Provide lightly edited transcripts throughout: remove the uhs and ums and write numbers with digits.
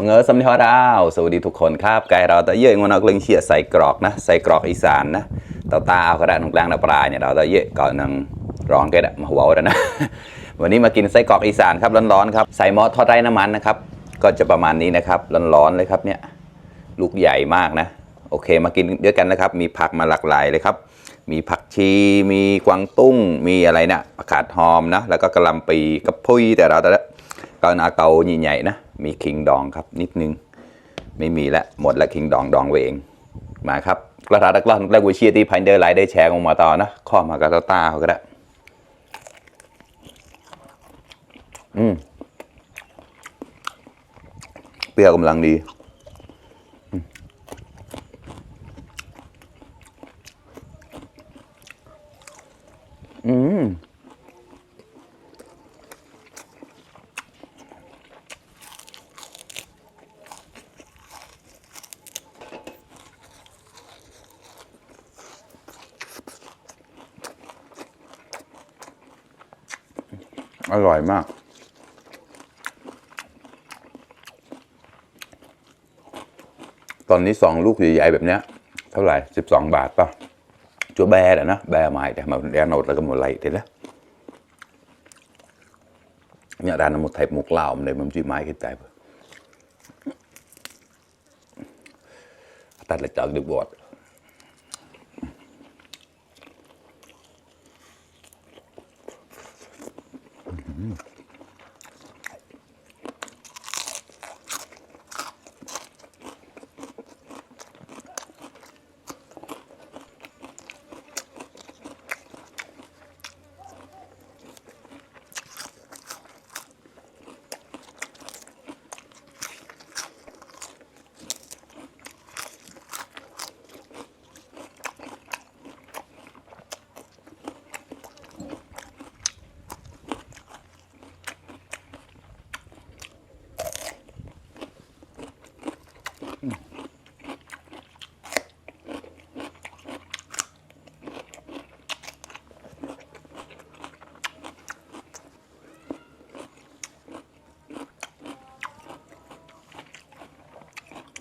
บังเอิญสำเนียงดาวสวัสดีทุกคนครับไกเราตะเยอะงวนเอาเรื่องเชี่ยใส่กรอกนะใส่กรอกอีสานนะตาตาเอากระดาษตรงกลางดาปลายเนี่ยเราตะเยอะก่อนนังร้องแกดมาหัวแล้วนะวันนี้มากินไส้กรอกอีสานครับร้อนๆครับใส่หม้อทอดไร้น้ำมันนะครับก็จะประมาณนี้นะครับร้อนๆเลยครับเนี่ยลูกใหญ่มากนะโอเคมากินด้วยกันนะครับมีผักมาหลากหลายเลยครับมีผักชีมีกวางตุ้งมีอะไรนะผักกาดหอมนะแล้วก็กระลำปีกระพุ้ยแต่เราก็นาเกาใหญ่ๆนะมีคิงดองครับนิดนึงไม่มีละหมดละคิงดองดองไว้เองมาครับกระทะตะกร้อนแรกวิเชียตีพันเดอร์ไลท์ได้แชร์ออกมาต่อนะข้อมากระตาเขาก็ได้เปรี้ยวกำลังดีอร่อยมากตอนนี้2 ลูกใหญ่ๆแบบเนี้ยเท่าไหร่12 บาทป่ะจัวแบร์นะแบร์ใหม่แต่มาแดนโนดแล้วก็หมดไหลเดี๋ยวนะเนี่ยร้านน้ำมันไทยหมกเหล้ามันเลยมันจีไม้ขึ้นใจตัดเลยจากดึกบด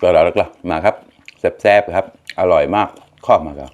ก็แล้วก็มาครับแซ่บๆครับอร่อยมากข้อมาครับ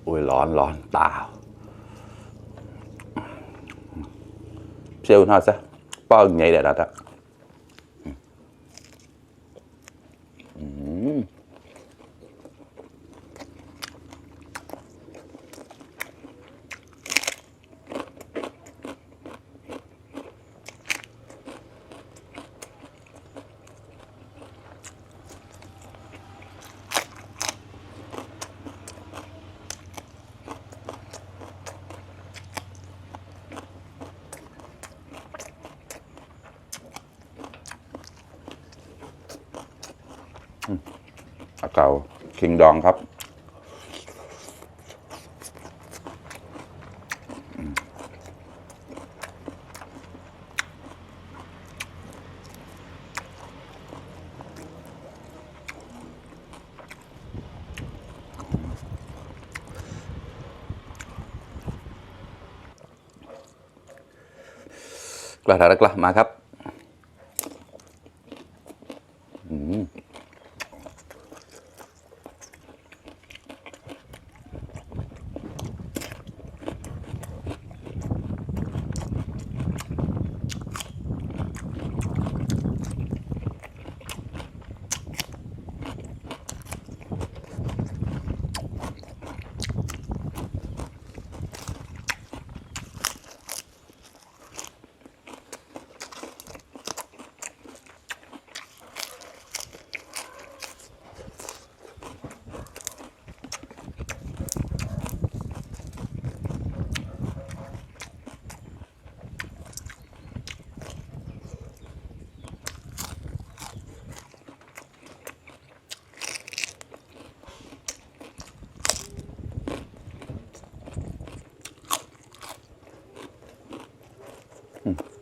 โอ้ยร้อนตาเชี่ยวน่าซะป้อนไงเดี๋ยวนะเก่าคิงดองครับกระทะกระมาครับ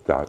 จอด